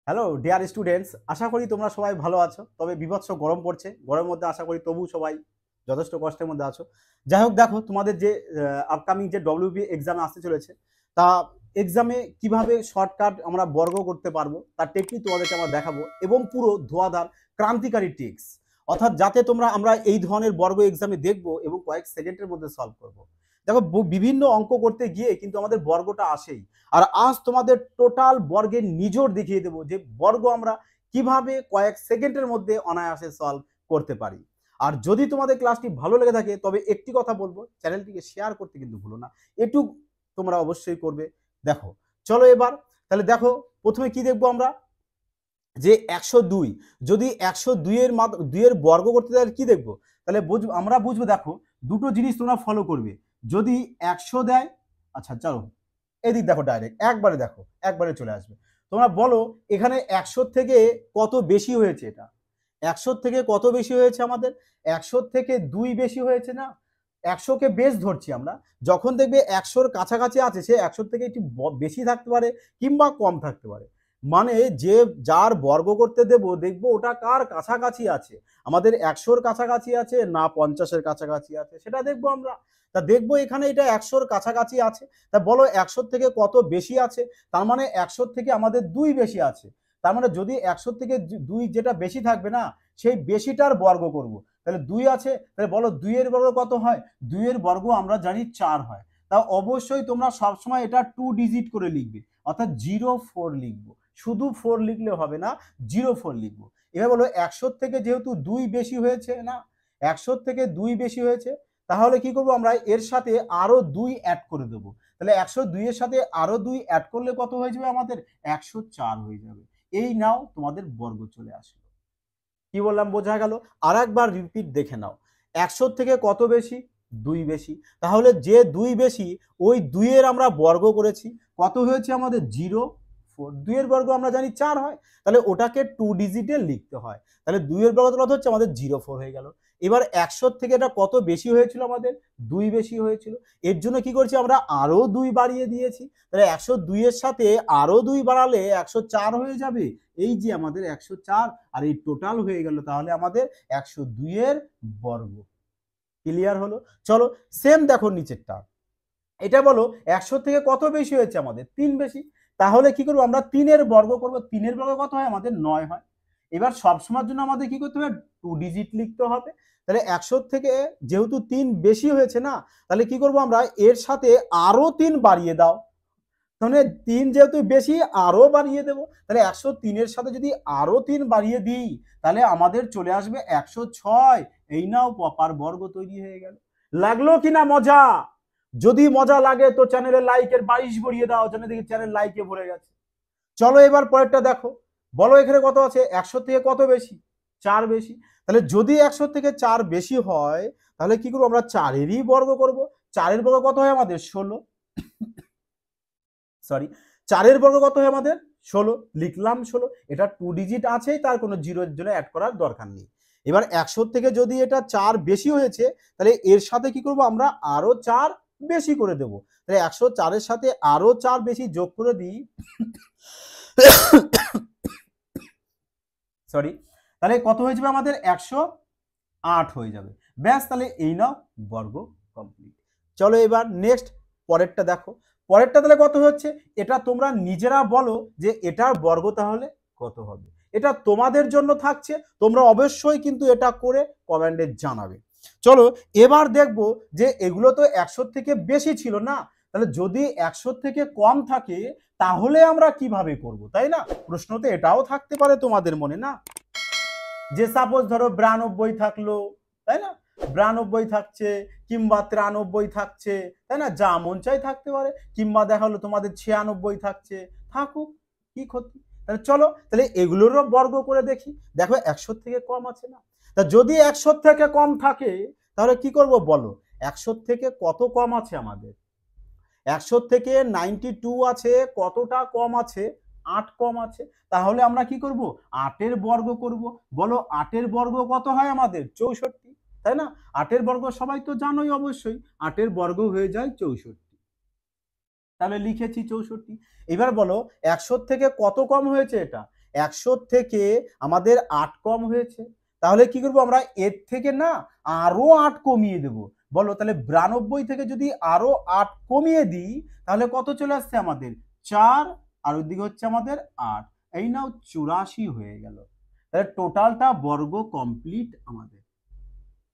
Hello dear students, আশা করি তোমরা সবাই ভালো আছো। তবে বিভৎস গরম পড়ছে, গরমের মধ্যে আশা করি তবু সবাই যথেষ্ট কষ্টের মধ্যে আছো। যাই হোক, দেখো তোমাদের যে আপকামিং যে ডব্লিউবি এক্সামে আসতে চলেছে, তা এক্সামে কিভাবে শর্টকাট আমরা বর্গ করতে পারবো তার টেকনিক তোমাদেরকে আমরা দেখাবো, এবং পুরো ধোঁয়াধার ক্রান্তিকারী ট্রিক্স, অর্থাৎ যাতে আমরা এই ধরনের বর্গ এক্সামে দেখবো এবং কয়েক সেকেন্ডের মধ্যে সলভ করবো। দেখো, বিভিন্ন অঙ্ক করতে গিয়ে কিন্তু আমাদের বর্গটা আসেই। আর আজ তোমাদের টোটাল বর্গের নিজোড় দেখিয়ে দেবো যে বর্গ আমরা কিভাবে কয়েক সেকেন্ডের মধ্যে অনায়াসে সলভ করতে পারি। আর যদি তোমাদের ক্লাসটি ভালো লেগে থাকে তবে একটি কথা বলবো, চ্যানেলটিকে শেয়ার করতে কিন্তু ভুলো না, এটুক তোমরা অবশ্যই করবে। দেখো, চলো এবার তাহলে দেখো, প্রথমে কি দেখবো আমরা, যে 102, যদি 102-এর বর্গ করতে তাহলে কি দেখবো, তাহলে আমরা বুঝবো। দেখো, দুটো জিনিস তোমরা ফলো করবে। যদি 100 দেয়, আচ্ছা চলো এদিক দেখো, ডাইরেক্ট একবারে দেখো, একবারে চলে আসবে। তোমরা বলো এখানে 100 থেকে কত বেশি হয়েছে, এটা 100 থেকে কত বেশি হয়েছে আমাদের, 100 থেকে 2 বেশি হয়েছে না। 100কে বেশ ধরছি আমরা, যখন দেখবে 100-র কাছাকাছি আছে সে 100 থেকে একটু বেশি থাকতে পারে কিংবা কম থাকতে পারে। মানে যে যার বর্গ করতে দেব, দেখবো ওটা কার কাছাকাছি আছে, আমাদের 100-র কাছাকাছি আছে না 50-এর কাছাকাছি আছে, সেটা দেখবো আমরা। তা দেখবো এখানে এটা 100-র কাছাকাছি আছে। তা বলো 100 থেকে কত বেশি আছে, তার মানে 100 থেকে আমাদের 2 বেশি আছে। তার মানে যদি 100 থেকে 2 যেটা বেশি থাকবে না, সেই বেশিটার বর্গ করব। তাহলে 2 আছে, তাহলে বলো 2 এর বর্গ কত হয়, 2 এর বর্গ আমরা জানি 4 হয়। তা অবশ্যই তোমরা সবসময় এটা 2 ডিজিট করে লিখবে, অর্থাৎ 04 লিখবো। শুধু 4 লিখলে হবে না, 04 লিখবো। এবার বলো 100 থেকে যেহেতু 2 বেশি হয়েছে না, 100 থেকে 2 বেশি হয়েছে, তাহলে কি করব আমরা, এর সাথে আরো 2 অ্যাড করে দেবো। তাহলে 102 এর সাথে আরো 2 অ্যাড করলে কত হয়ে যাবে আমাদের, 104 হয়ে যাবে। এই নাও তোমাদের বর্গ চলে আসলো। কি বললাম বোঝা গেল? আর একবার রিপিট দেখে নাও, 100 থেকে কত বেশি, 2 বেশি। তাহলে যে 2 বেশি, ওই 2 এর আমরা বর্গ করেছি, কত হয়েছে আমাদের, 04। 2 এর বর্গ আমরা জানি 4 হয়, তাহলে ওটাকে 2 ডিজিটে লিখতে হয়। তাহলে 2 এর বর্গ কত হচ্ছে আমাদের, 04 হয়ে গেল। এবার 100 থেকে এটা কত বেশি হয়েছিল আমাদের, 2 বেশি হয়েছিল। এর জন্য কি করছি আমরা, আরো 2 বাড়িয়ে দিয়েছি। তাহলে 102 এর সাথে আরো 2 বাড়ালে 104 হয়ে যাবে। এই যে আমাদের 104, আর এই টোটাল হয়ে গেল তাহলে আমাদের 102 এর বর্গ। ক্লিয়ার হলো? চলো সেম দেখো নিচেরটা, এটা বলো 100 থেকে কত বেশি হয়েছে আমাদের, 3 বেশি। তাহলে কি করবো আমরা, 3 এর বর্গ করবো। 3 এর বর্গ কত হয় আমাদের, 9 হয়। এবার সবসময়ের জন্য আমাদের কি করতে হবে, 2 ডিজিট লিখতে হবে। তাহলে 100 থেকে যেহেতু 3 বেশি হয়েছে না, তাহলে কি করবো আমরা, এর সাথে আরো 3 বাড়িয়ে দাও। তাহলে 3 যেহেতু বেশি, আরো বাড়িয়ে দেবো। তাহলে 103 এর সাথে যদি আরো 3 বাড়িয়ে দিই, তাহলে আমাদের চলে আসবে 106। এই নাও প্রপার বর্গ তৈরি হয়ে গেল। লাগলো কিনা মজা? যদি মজা লাগে তো চ্যানেলে লাইকের 22 ভরিয়ে দাও, যেন দেখি চ্যানেল লাইকে ভরে গেছে। চলো এবার পরেরটা দেখো, বলো এখানে কত আছে, 100 থেকে কত বেশি, 4 বেশি। তাহলে যদি 100 থেকে 4 বেশি হয়, তাহলে কি করবো আমরা, 4-এরই বর্গ করব। 4-এর বর্গ কত হয় আমাদের, 16। সরি, 4-এর বর্গ কত হয় আমাদের, 16। লিখলাম 16, এটা 2 ডিজিট আছেই, তার কোনো জিরোর জন্য অ্যাড করার দরকার নেই। এবার 100 থেকে যদি এটা 4 বেশি হয়েছে, তাহলে এর সাথে কি করব আমরা, আরো 4 বেশি করে দেব। তাহলে 104-এর সাথে আরো 4 বেশি যোগ করে দিই, সরি, তাহলে কত হয়ে যাবে আমাদের, 108 হয়ে যাবে। ব্যাস, তাহলে এই নাও বর্গ কমপ্লিট। চলো এবার নেক্সট পরেরটা দেখো, পরেরটা তাহলে কত হচ্ছে, এটা তোমরা নিজেরা বলো যে এটার বর্গ তাহলে কত হবে। এটা তোমাদের জন্য থাকছে, তোমরা অবশ্যই কিন্তু এটা করে কমেন্টে জানাবে। চলো এবার দেখবো যে এগুলো তো 100 থেকে বেশি ছিল না, তাহলে যদি 100 থেকে কম থাকে তাহলে আমরা কিভাবে করব, তাই না? প্রশ্ন তো এটাও থাকতে পারে তোমাদের মনে, না? যে সাপোজ ধরো 92 থাকলো, তাই না, 92 থাকছে কিংবা 93 থাকছে, তাই না, যা মন চাই থাকতে পারে। কিংবা দেখা হলো তোমাদের 96 থাকছে, থাকুক, কি ক্ষতি। তাহলে চলো তাহলে এগুলোরও বর্গ করে দেখি। দেখো 100 থেকে কম আছে না, তা যদি 100 থেকে কম থাকে তাহলে কি করব বলো, 100 থেকে কত কম আছে আমাদের, 100 থেকে 92 আছে, কতটা কম আছে, 8 কম আছে। তাহলে আমরা কি করব, 8-এর বর্গ করব। বলো 8-এর বর্গ কত হয় আমাদের, 64, তাই না? 8-এর বর্গ সবাই তো জানোই অবশ্যই, 8-এর বর্গ হয়ে যায় 64। তাহলে লিখেছি 64। এবার বলো 100 থেকে কত কম হয়েছে এটা, 100 থেকে আমাদের 8 কম হয়েছে, তাহলে কি করব আমরা এর থেকে না আরো 8 কমিয়ে দেব। বলো তাহলে 92 থেকে যদি আরো 8 কমিয়ে দিই তাহলে কত চলে আসছে আমাদের 4, আর ওইদিকে হচ্ছে আমাদের 8, এই নাও 84 হয়ে গেল। তাহলে টোটালটা বর্গ কমপ্লিট আমাদের।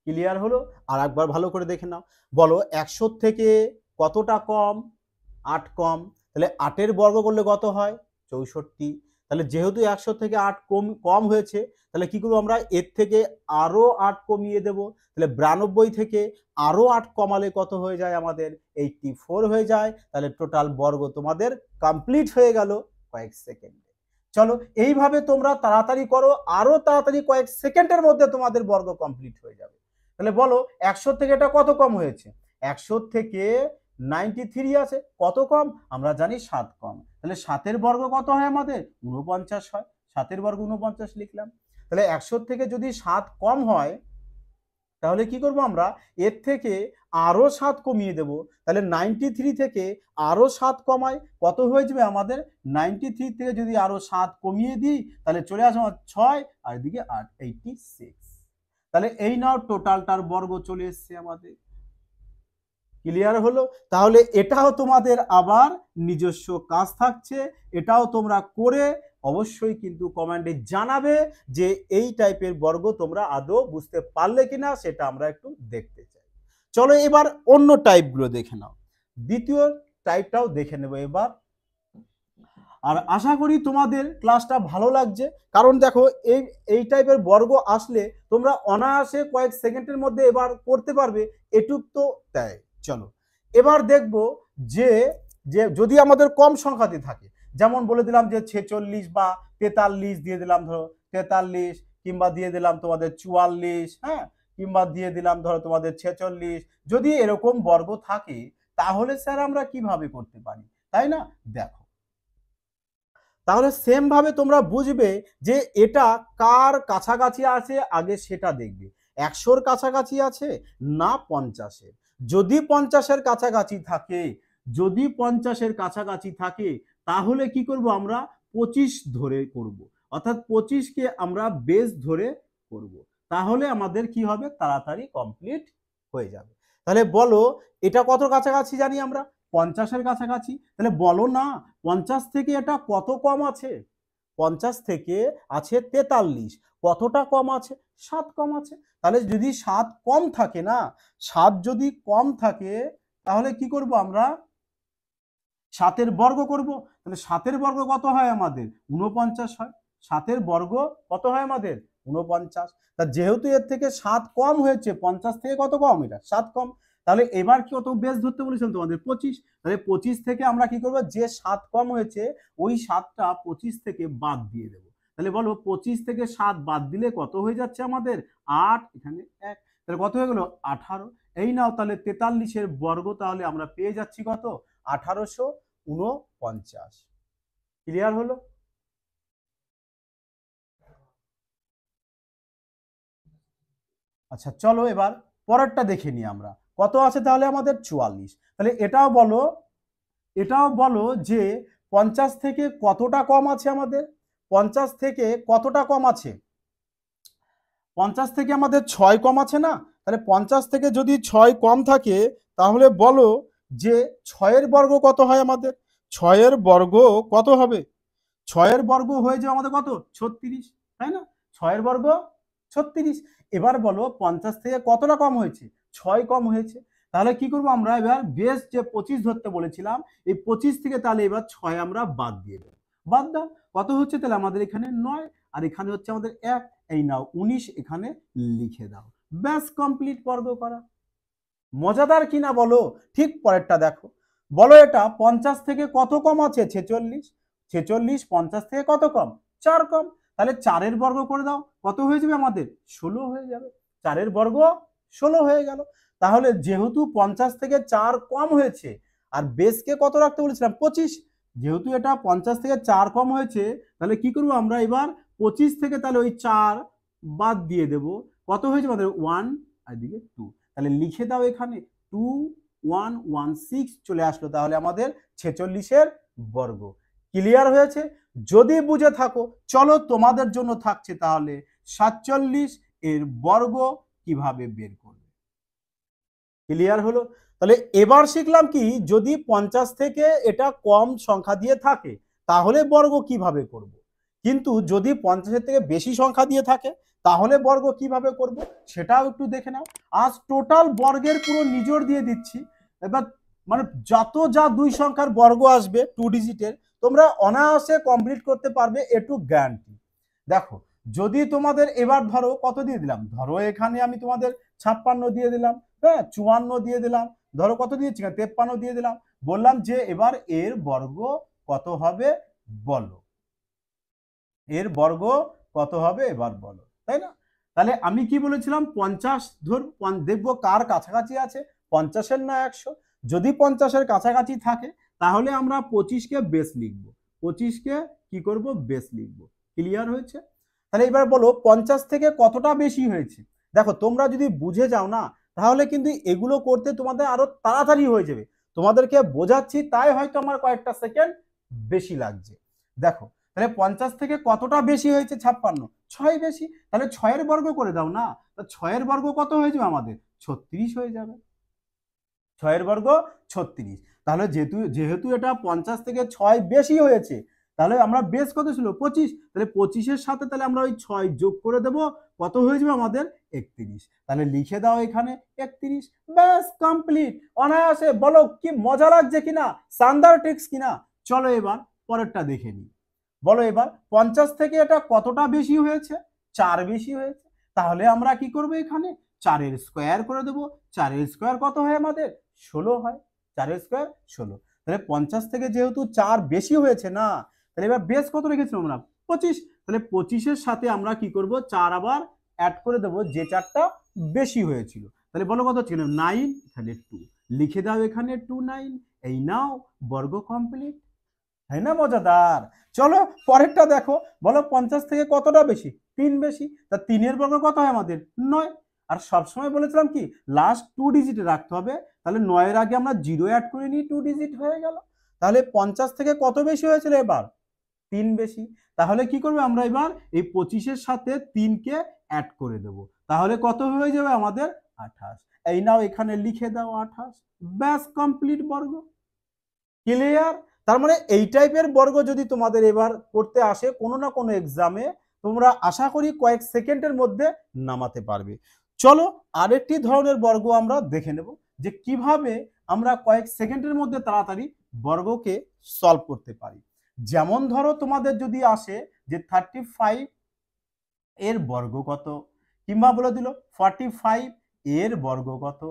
ক্লিয়ার হলো? আর একবার ভালো করে দেখে নাও। বলো 100 থেকে কতটা কম? 8 কম। তাহলে 8 এর বর্গ করলে কত হয়? 64। তাহলে যেহেতু 100 থেকে 8 কম হয়েছে, তাহলে কি করবো আমরা এর থেকে আরো 8 কমিয়ে দেব। তাহলে 92 থেকে আরো 8 কমালে কত হয়ে যায় আমাদের? 84 হয়ে যায়। তাহলে টোটাল বর্গ তোমাদের কমপ্লিট হয়ে গেল কয়েক সেকেন্ডে। চলো এইভাবে তোমরা তাড়াতাড়ি করো, আরো তাড়াতাড়ি কয়েক সেকেন্ডের মধ্যে তোমাদের বর্গ কমপ্লিট হয়ে যাবে। তাহলে বলো 100 থেকে এটা কত কম হয়েছে? 100 থেকে 93 আছে, কত কম? আমরা জানি 7 কম। তাহলে 7 এর বর্গ কত হয় আমাদের? 49 হয়। 7 এর বর্গ 49 লিখলাম। তাহলে 100 থেকে যদি 7 কম হয় তাহলে কি করব আমরা এর থেকে আরো 7 কমিয়ে দেব। তাহলে 93 থেকে আরো 7 কমাই কত হয়ে যাবে আমাদের? 93 থেকে যদি আরো 7 কমিয়ে দিই তাহলে চলে আসবে 6 আর এদিকে 8, 86। তাহলে এই নাও টোটালটার বর্গ চলে এসছে আমাদের। ক্লিয়ার হলো? তাহলে এটাও তোমাদের আবার নিজস্ব কাজ থাকছে, এটাও তোমরা করে অবশ্যই কিন্তু কমেন্টে জানাবে যে এই টাইপের বর্গ তোমরা আদৌ বুঝতে পারলে কিনা, সেটা আমরা একটু দেখতে চাই। চলো এবার অন্য টাইপগুলো দেখে নাও। দ্বিতীয় টাইপটাও দেখে নেব এবার। আর আশা করি তোমাদের ক্লাসটা ভালো লাগছে, কারণ দেখো এই টাইপের বর্গ আসলে তোমরা অনায়াসে কয়েক সেকেন্ডের মধ্যে এবার করতে পারবে, এটুক তো তাই। চলো এবার দেখব যে যদি আমাদের কম সংখ্যাতে থাকে, যেমন বলে দিলাম যে 46 বা 43 দিয়ে দিলাম, ধরো 43, কিংবা দিয়ে দিলাম তোমাদের 44, হ্যাঁ, কিংবা দিয়ে দিলাম ধরো তোমাদের 46, যদি এরকম বর্গ থাকে তাহলে স্যার আমরা কিভাবে করতে পারি, তাই না? দেখো তাহলে সেম ভাবে তোমরা বুঝবে যে এটা কার কাছাকাছি আছে, আগে সেটা দেখবে। 100-র কাছাকাছি আছে না 50-এর? যদি 50-এর কাছাকাছি থাকে, যদি 50-এর কাছাকাছি থাকে তাহলে কি করব আমরা 25 ধরে করব, অর্থাৎ 25কে আমরা বেস ধরে করব, তাহলে আমাদের কি হবে? তাড়াতাড়ি কমপ্লিট হয়ে যাবে। তাহলে বলো এটা কত কাছাকাছি জানি আমরা? 50-এর কাছাকাছি। তাহলে বলো না 50 থেকে এটা কত কম আছে? 50 থেকে আছে 43, কতটা কম আছে? 7 কম আছে। তাহলে যদি 7 কম থাকে না, 7 যদি কম থাকে তাহলে কি করব আমরা? 7 এর বর্গ করব। তাহলে 7 এর বর্গ কত হয় আমাদের? 49 হয়। 7 এর বর্গ কত হয় আমাদের? 49। তা যেহেতু এর থেকে 7 কম হয়েছে, 50 থেকে কত কম? এটা 7 কম। তাহলে এবার কি কত বেস ধরতে বলেছিলাম তোমাদের? 25। তাহলে 25 থেকে আমরা কি করব? যে 7 কম হয়েছে ওই 7টা 25 থেকে বাদ দিয়ে দেব। তাহলে বলো 25 থেকে 7 বাদ দিলে কত হয়ে যাচ্ছে আমাদের? 8, এখানে 1, তাহলে কত হয়ে গেল? 18। এই নাও তাহলে 43-এর বর্গ তাহলে আমরা পেয়ে যাচ্ছি কত? 1849। ক্লিয়ার হলো? আচ্ছা চলো এবার পরেরটা দেখে নিই আমরা। কত আছে তাহলে আমাদের? 44। তাহলে এটাও বলো যে 50 থেকে কতটা কম আছে আমাদের? 50 থেকে কতটা কম আছে? 50 থেকে আমাদের 6 কম আছে না? তাহলে 50 থেকে যদি 6 কম থাকে তাহলে বলো যে 6 এর বর্গ কত হয় আমাদের? 6 এর বর্গ কত হবে? 6 এর বর্গ হয়ে যাবে আমাদের কত? 36, তাই না? 6 এর বর্গ 36। এবার বলো 50 থেকে কতটা কম হয়েছে? 6 কম হয়েছে। তাহলে কি করব আমরা? এবার বেস যে 25 ধরতে বলেছিলাম, এই 25 থেকে তাহলে এবার 6 আমরা বাদ দিয়ে দেব। বাদ দাও, কত হচ্ছে? তাহলে আমাদের এখানে 9, আর এখানে হচ্ছে আমাদের 1, এই নাও 19 এখানে লিখে দাও। ব্যাস কমপ্লিট বর্গ করা। মজাদার কিনা বলো? ঠিক পরেরটা দেখো। বলো এটা 50 থেকে কত কম আছে? 46। 46 50 থেকে কত কম? 4 কম। তাহলে 4 এর বর্গ করে দাও, কত হয়ে যাবে আমাদের? 16 হয়ে যাবে। 4 এর বর্গ 16 হয়ে গেল। তাহলে যেহেতু 50 থেকে 4 কম হয়েছে আর বেসকে কত রাখতে বলেছিলাম? 25, যেহেতু এটা 50 থেকে 4 কম হয়েছে তাহলে কি করব আমরা এবার 25 থেকে তাহলে ওই 4 বাদ দিয়ে দেব। কত হয়েছে আমাদের? 1 আর এদিকে 2। তাহলে লিখে দাও এখানে 2116 চলে আসলো তাহলে আমাদের 46-এর বর্গ। ক্লিয়ার হয়েছে? যদি বুঝে থাকো চলো তোমাদের জন্য থাকছে তাহলে 47 এর বর্গ কিভাবে বের করবে। ক্লিয়ার হলো? তাহলে এবার শিখলাম কি, যদি 50 থেকে এটা কম সংখ্যা দিয়ে থাকে তাহলে বর্গ কিভাবে করব। কিন্তু যদি 50 থেকে বেশি সংখ্যা দিয়ে থাকে তাহলে বর্গ কিভাবে করব সেটাও একটু দেখে নাও। আজ টোটাল বর্গের পুরো নিজোড় দিয়ে দিচ্ছি। এবার মানে যা দুই সংখ্যার বর্গ আসবে 2 ডিজিটের তোমরা অনায়াসে কমপ্লিট করতে পারবে, একটু গ্যারান্টি। দেখো যদি তোমাদের এবার ধরো কত দিয়ে দিলাম, ধরো এখানে আমি তোমাদের 56 দিয়ে দিলাম, হ্যাঁ 54 দিয়ে দিলাম, ধরো কত দিয়েছি 53 দিয়ে দিলাম, বললাম যে এবার এর বর্গ কত হবে বলো, এর বর্গ কত হবে এবার বলো, তাই না? তাহলে আমি কি বলেছিলাম 50 ধর দেখবো কার কাছাকাছি আছে, 50-এর না 100। যদি 50-এর কাছাকাছি থাকে তাহলে আমরা 25-কে বেস লিখবো, 25-কে কি করব বেস লিখবো। ক্লিয়ার হয়েছে? তাহলে এবার বলো 50 থেকে কতটা বেশি হয়েছে। দেখো তোমরা যদি বুঝে যাও না তাহলে কিন্তু এগুলো করতে তোমাদের আরো তাড়াতাড়ি হয়ে যাবে। তোমাদেরকে বোঝাচ্ছি তাই হয়তো আমার কয়েকটা সেকেন্ড বেশি লাগছে। দেখো তাহলে 50 থেকে কতটা বেশি হয়েছে 56, 6 বেশি, তাহলে 6-এর বর্গ করে দাও না। তো 6-এর বর্গ কত হয়ে যাবে আমাদের 36 হয়ে যাবে, 6-এর বর্গ 36। তাহলে যেহেতু এটা 50 থেকে 6 বেশি হয়েছে তাহলে আমরা বেস কত ছিল 25, তাহলে 25-এর সাথে তাহলে আমরা ওই 6 যোগ করে দেব, কত হয়ে যাবে আমাদের 31। তাহলে লিখে দাও এখানে 31, ব্যাস কমপ্লিট। অনায়াসে বলো কি মজা লাগছে কিনা, শানদার ট্রিক্স কিনা। চলো এবার পরেরটা দেখে নিই। বলো এবার 50 থেকে এটা কতটা বেশি হয়েছে, 4 বেশি হয়েছে। তাহলে আমরা কি করব এখানে 4-এর স্কোয়ার করে দেব। 4-এর স্কোয়ার কত হয় আমাদের 16 হয়, 4-এর স্কোয়ার 16। তাহলে 50 থেকে যেহেতু 4 বেশি হয়েছে না, তাহলে এবার বেস কত রেখেছিলাম আমরা 25। তাহলে 25-এর সাথে আমরা কি করব 4 আবার অ্যাড করে দেব, যে 4টা বেশি হয়েছিল। তাহলে বলো কত ছিল 9, তাহলে 2 লিখে দাও এখানে 29। এই নাও বর্গ কমপ্লিট। তাই না মজাদার? চলো পরেরটা দেখো। বলো 50 থেকে কতটা বেশি 3 বেশি, তা 3-এর বর্গ কত হয় আমাদের 9। আর সবসময় বলেছিলাম কি লাস্ট 2 ডিজিটে রাখতে হবে, তাহলে 9-এর আগে আমরা 0 অ্যাড করে নিই, 2 ডিজিট হয়ে গেল। তাহলে 50 থেকে কত বেশি হয়েছিল এবার 3 বেশি। তাহলে কি করবে আমরা এবার এই 25-এর সাথে 3-কে অ্যাড করে দেব, তাহলে কত হয়ে যাবে আমাদের 28। এই নাও এখানে লিখে দাও 28, ব্যাস কমপ্লিট বর্গ। ক্লিয়ার? তার মানে এই টাইপের বর্গ যদি তোমাদের এবার করতে আসে কোনো না কোনো এক্সামে, তোমরা আশা করি কয়েক সেকেন্ডের মধ্যে নামাতে পারবে। চলো আরেকটি ধরনের বর্গ আমরা দেখে নেব যে কিভাবে আমরা কয়েক সেকেন্ডের মধ্যে তাড়াতাড়ি বর্গকে সলভ করতে পারি। যেমন ধরো তোমাদের যদি আসে যে 35 এর বর্গ কত, কিংবা বলে দিল 45 এর বর্গ কত,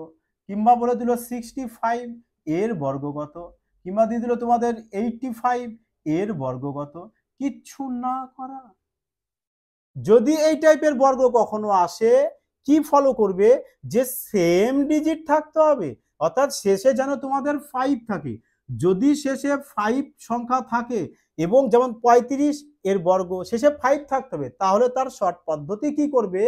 কিংবা বলে দিল 65 এর বর্গ কত, কিংবা দিয়ে দিল তোমাদের 85 এর বর্গ কত, কিচ্ছু না করা। যদি এই টাইপের বর্গ কখনো আসে কি ফলো করবে, যে সেম ডিজিট থাকতে হবে, অর্থাৎ শেষে যেন তোমাদের 5 থাকে। যদি শেষে 5 সংখ্যা থাকে এবং যেমন 35 এর বর্গ শেষে 5 থাকতে হবে, তাহলে তার শর্ট পদ্ধতি কি করবে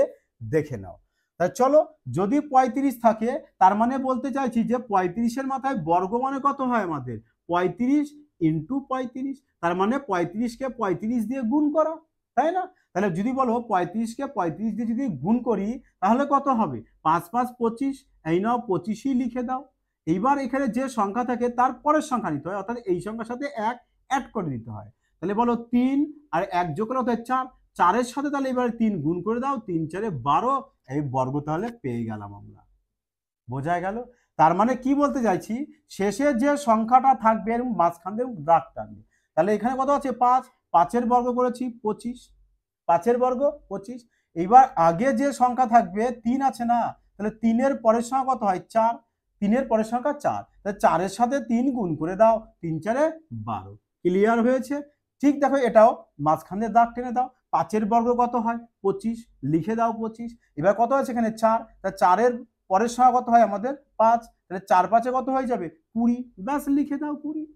দেখে নাও। তাই চলো, যদি 35 থাকে তার মানে বলতে চাইছি যে 35-এর মাথায় বর্গ মানে কত হয় আমাদের 35 ইন্টু 35, তার মানে 35-কে 35 দিয়ে গুণ করা, তাই না? তাহলে যদি বলো 35-কে 35 দিয়ে যদি গুণ করি তাহলে কত হবে 5 5 25, এই নাও 25ই লিখে দাও। এইবার এখানে যে সংখ্যা থাকে তার পরের সংখ্যা নিতে হয়, অর্থাৎ এই সংখ্যার সাথে 1 অ্যাড করে দিতে হয়। তাহলে বলো 3 আর 1 যোগ করলে হতো 4, 4-এর সাথে তাহলে এবার 3 গুণ করে দাও, 3 4 12, এই বর্গ তাহলে পেয়ে গেলাম আমরা। বোঝা গেল? তার মানে কি বলতে চাইছি, শেষে যে সংখ্যাটা থাকবে এর মাঝখান দিয়ে দাগ টানবে। তাহলে এখানে কত আছে 5, 5-এর বর্গ করেছি 25, 5-এর বর্গ 25। এইবার আগে যে সংখ্যা থাকবে 3 আছে না, তাহলে 3-এর পরের সংখ্যা কত হয় 4, 3-এর পরের সংখ্যা 4, তাহলে 4-এর সাথে 3 গুণ করে দাও, 3 4 12। ক্লিয়ার হয়েছে? ঠিক দেখো এটাও মাঝখান দিয়ে দাগ টেনে দাও। 5-এর বর্গ কত হয় 25, লিখে দাও 25। এবার কত আছে এখানে 4, তাহলে 4-এর পরের সংখ্যা কত হয় আমাদের 5, তাহলে 4 5-এ কত হয়ে যাবে 20, ব্যাস লিখে দাও 20।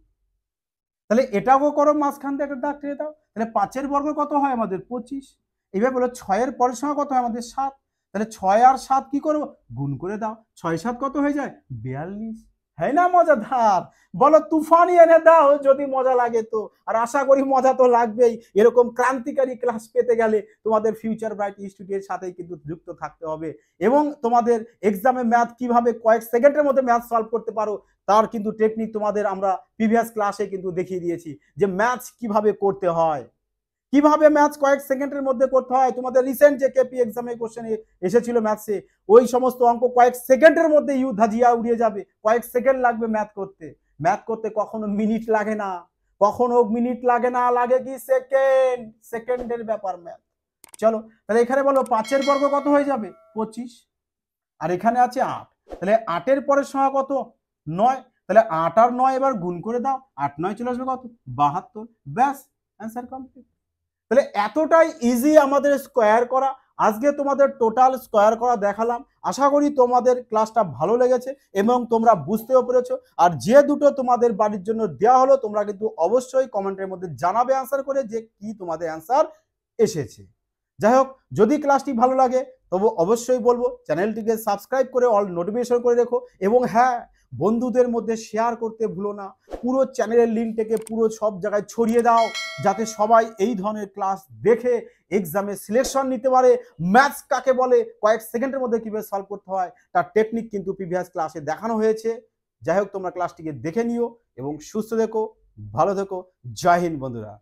তাহলে এটাও করো, মাঝখান দিয়ে একটা দাগ টেনে দাও, তাহলে 5-এর বর্গ কত হয় আমাদের 25। এবার বলো 6-এর পরের সংখ্যা কত হয় আমাদের 7, তাহলে 6 আর 7 কি করবো গুণ করে দাও, 6 7 কত হয়ে যায় 42। হ্যাঁ না মজাদার, বলো তুফানি এনে দাও যদি মজা লাগে তো। আর আশা করি মজা তো লাগবেই। এরকম ক্রান্তিকারী ক্লাস পেতে গেলে তোমাদের ফিউচার ব্রাইট ইনস্টিটিউটের সাথেই কিন্তু যুক্ত থাকতে হবে। এবং তোমাদের এক্সামে ম্যাথ কিভাবে কয়েক সেকেন্ডের মধ্যে ম্যাথ সলভ করতে পারো তার কিন্তু টেকনিক তোমাদের আমরা প্রিভিয়াস ক্লাসে কিন্তু দেখিয়ে দিয়েছি, যে ম্যাথ কিভাবে করতে হয়, কিভাবে ম্যাথ কয়েক সেকেন্ডের মধ্যে করতে হয়। তোমাদের রিসেন্ট যে কেপি এক্সামে কোশ্চেন এসেছিল ম্যাথসে, ওই সমস্ত অঙ্ক কয়েক সেকেন্ডের মধ্যে ইউ ধাজিয়া উড়িয়ে যাবে। কয়েক সেকেন্ড লাগবে ম্যাথ করতে। ম্যাথ করতে কখনো মিনিট লাগে না, কখনো মিনিট লাগে না, লাগে কি সেকেন্ড, সেকেন্ডের ব্যাপার ম্যাথ। চলো তাহলে এখানে বলো 5 বর্গ কত হয়ে যাবে 25, আর এখানে আছে 8, তাহলে 8 পরের সংখ্যা কত 9, তাহলে 8 আর 9 এবার গুণ করে দাও, 8 9 চলে আসবে কত 72, ব্যাস অ্যান্সার কমপ্লিট। তাহলে এতটাই ইজি আমাদের স্কোয়ার করা। আজকে তোমাদের টোটাল স্কোয়ার করা দেখালাম। আশা করি তোমাদের ক্লাসটা ভালো লেগেছে এবং তোমরা বুঝতেও পেরেছো। আর যে দুটো তোমাদের বাড়ির জন্য দেওয়া হলো তোমরা কিন্তু অবশ্যই কমেন্টের মধ্যে জানাবে অ্যান্সার করে যে কি তোমাদের অ্যান্সার এসেছে। যাই হোক, যদি ক্লাসটি ভালো লাগে তবু অবশ্যই বলবো চ্যানেলটিকে সাবস্ক্রাইব করে অল নোটিফিকেশন করে রেখো, এবং হ্যাঁ, বন্ধুদের মধ্যে শেয়ার করতে ভুলো না। পুরো চ্যানেলের লিঙ্কটাকে পুরো সব জায়গায় ছড়িয়ে দাও, যাতে সবাই এই ধরনের ক্লাস দেখে এক্সামে সিলেকশন নিতে পারে। ম্যাথস কাকে বলে, কয়েক সেকেন্ডের মধ্যে কিভাবে সলভ করতে হয় তার টেকনিক কিন্তু প্রিভিয়াস ক্লাসে দেখানো হয়েছে। যাই হোক, তোমরা ক্লাসটিকে দেখে নিও এবং সুস্থ থেকো, ভালো থেকো। জয় হিন্দ বন্ধুরা।